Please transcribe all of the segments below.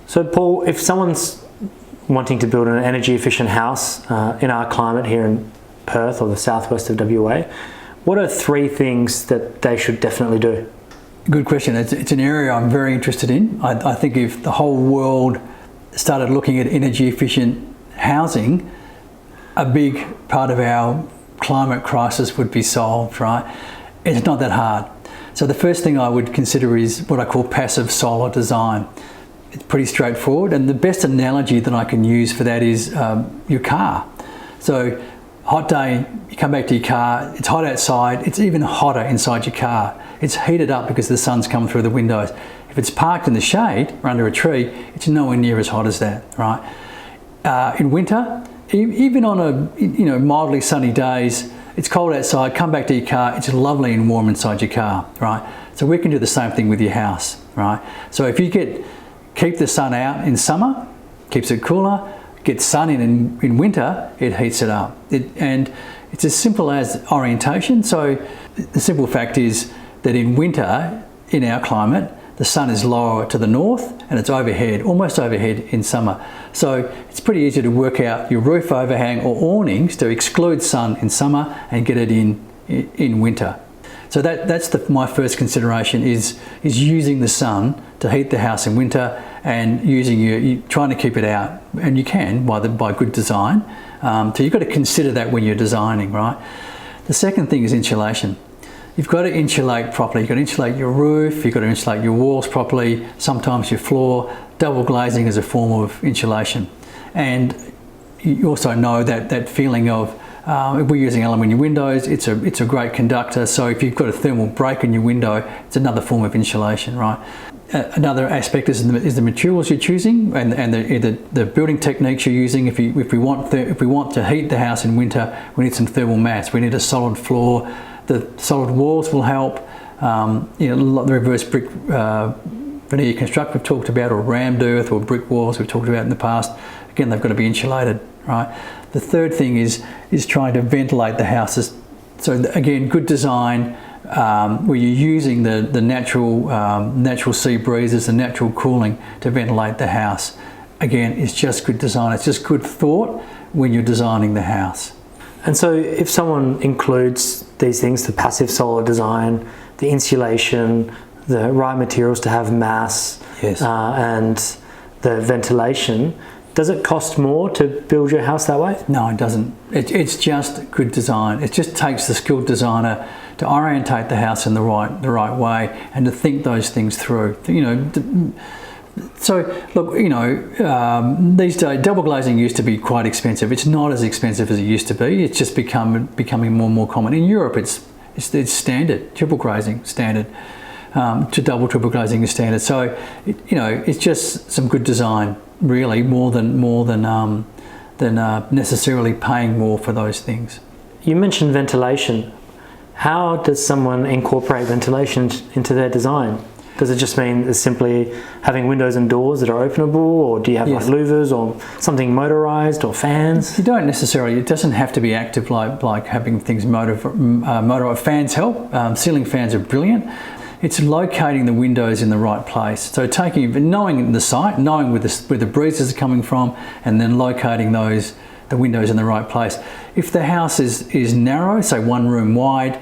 So Paul, if someone's wanting to build an energy efficient house in our climate here in Perth or the southwest of WA, what are 3 things that they should definitely do? Good question. It's an area I'm very interested in. I think if the whole world started looking at energy efficient housing, a big part of our climate crisis would be solved, right? It's not that hard. So the first thing I would consider is what I call passive solar design. It's pretty straightforward, and the best analogy that I can use for that is your car. So hot day, you come back to your car, it's hot outside, it's even hotter inside your car. It's heated up because the sun's coming through the windows. If it's parked in the shade or under a tree, it's nowhere near as hot as that, right? In winter, even on a mildly sunny days, it's cold outside, come back to your car, it's lovely and warm inside your car, right? So we can do the same thing with your house, right? So if you keep the sun out in summer, keeps it cooler, get sun in winter, it heats it up. And it's as simple as orientation. So the simple fact is that in winter, in our climate, the sun is lower to the north and it's overhead, almost overhead in summer. So it's pretty easy to work out your roof overhang or awnings to exclude sun in summer and get it in winter. So that's my first consideration is using the sun to heat the house in winter and trying to keep it out, and you can by good design. So you've got to consider that when you're designing, right? The second thing is insulation. You've got to insulate properly. You've got to insulate your roof, you've got to insulate your walls properly, sometimes your floor. Double glazing is a form of insulation. And you also know that feeling of, if we're using aluminium windows, it's a great conductor. So if you've got a thermal break in your window, it's another form of insulation, right? Another aspect is the materials you're choosing and the building techniques you're using. If we want to heat the house in winter, we need some thermal mats. We need a solid floor. The solid walls will help. The reverse brick veneer construct we've talked about, or rammed earth or brick walls we've talked about in the past. Again, they've got to be insulated, right? The third thing is trying to ventilate the houses. So again, good design where you're using the natural sea breezes, the natural cooling to ventilate the house. Again, it's just good design. It's just good thought when you're designing the house. And so if someone includes these things, the passive solar design, the insulation, the right materials to have mass, yes, and the ventilation, does it cost more to build your house that way? No, it doesn't. It's just good design. It just takes the skilled designer to orientate the house in the right way and to think those things through. So look, these days double glazing used to be quite expensive. It's not as expensive as it used to be. It's just becoming more and more common. In Europe, it's standard. Triple glazing standard. Triple glazing is standard. So it's just some good design, really, more than necessarily paying more for those things. You mentioned ventilation. How does someone incorporate ventilation into their design? Does it just mean simply having windows and doors that are openable, or do you have like louvers or something motorized or fans? You don't necessarily. It doesn't have to be active like having things motorized. Fans help. Ceiling fans are brilliant. It's locating the windows in the right place. So knowing the site, knowing where the breezes are coming from, and then locating the windows in the right place. If the house is narrow, say one room wide,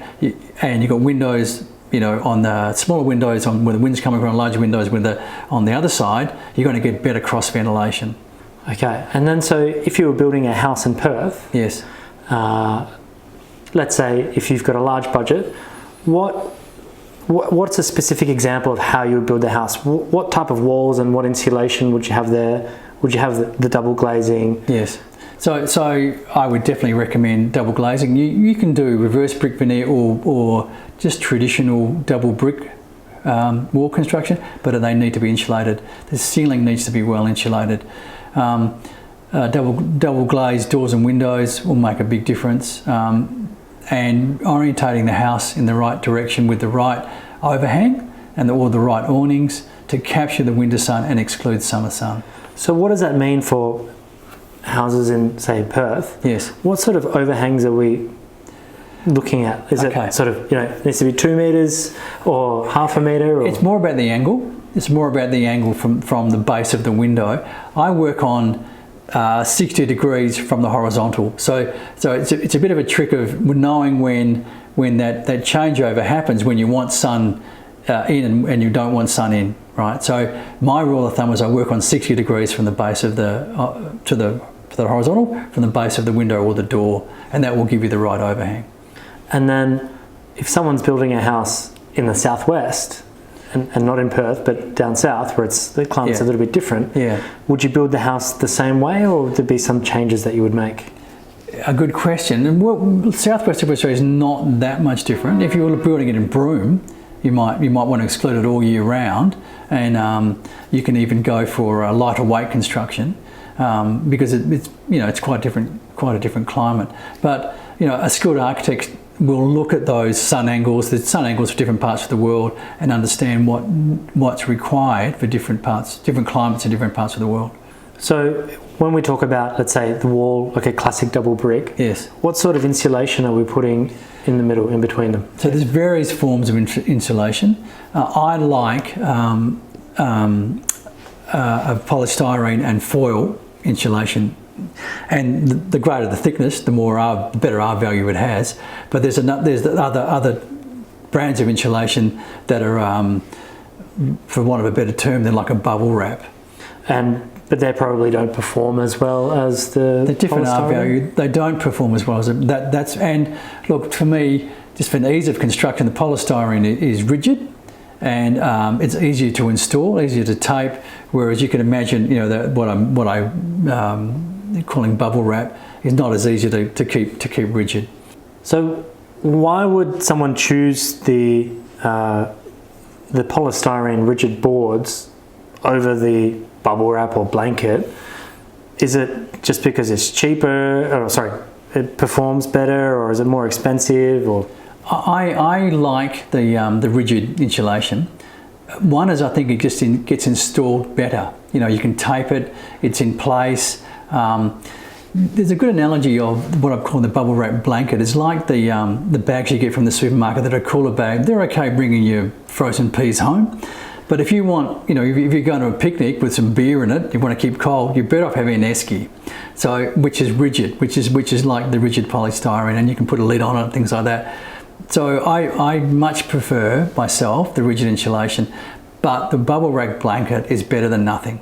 and you've got windows, on the smaller windows where the wind's coming from, larger windows on the other side, you're going to get better cross ventilation. Okay, and then so if you were building a house in Perth, yes, let's say if you've got a large budget, what's a specific example of how you would build the house? What type of walls and what insulation would you have there? Would you have the double glazing? Yes. So I would definitely recommend double glazing. You can do reverse brick veneer or just traditional double brick wall construction, but they need to be insulated. The ceiling needs to be well insulated. Double glazed doors and windows will make a big difference. And orientating the house in the right direction with the right overhang or the right awnings to capture the winter sun and exclude summer sun. So what does that mean for houses in, say, Perth? Yes. What sort of overhangs are we looking at? Is it sort of, it needs to be 2 meters or half a meter? Or? It's more about the angle. It's more about the angle from the base of the window. I work on 60 degrees from the horizontal. So it's a bit of a trick of knowing when that changeover happens, when you want sun in and you don't want sun in, right? So my rule of thumb is I work on 60 degrees from the base of to the horizontal, from the base of the window or the door, and that will give you the right overhang. And then if someone's building a house in the southwest, and not in Perth, but down south where the climate's a little bit different, would you build the house the same way, or would there be some changes that you would make? A good question. And southwest of Australia is not that much different. If you were building it in Broome, you might want to exclude it all year round, and you can even go for a lighter weight construction because it's quite a different climate. But a skilled architect will look at those sun angles, the sun angles for different parts of the world, and understand what's required for different climates in different parts of the world. So when we talk about, let's say, the wall, like a classic double brick, yes, what sort of insulation are we putting in the middle, in between them? So there's various forms of insulation. I like polystyrene and foil insulation. And the greater the thickness, the better R value it has. But there's other brands of insulation that are, for want of a better term, they're like a bubble wrap. But they probably don't perform as well as the different R value. They don't perform as well as that. And look, for me, just for the ease of construction, the polystyrene is rigid, and it's easier to install, easier to tape. Whereas you can imagine, what I'm calling bubble wrap is not as easy to keep rigid. So why would someone choose the polystyrene rigid boards over the bubble wrap or blanket? Is it just because it's cheaper, it performs better, or is it more expensive? Or I like the rigid insulation. One is I think it just gets installed better. You can tape it, it's in place. There's a good analogy of what I'm calling the bubble wrap blanket. It's like the bags you get from the supermarket that are cooler bag. They're okay bringing your frozen peas home. But if you want, if you're going to a picnic with some beer in it, you want to keep cold, you're better off having an esky. So, which is rigid, which is like the rigid polystyrene, and you can put a lid on it, things like that. So I much prefer myself the rigid insulation, but the bubble wrap blanket is better than nothing.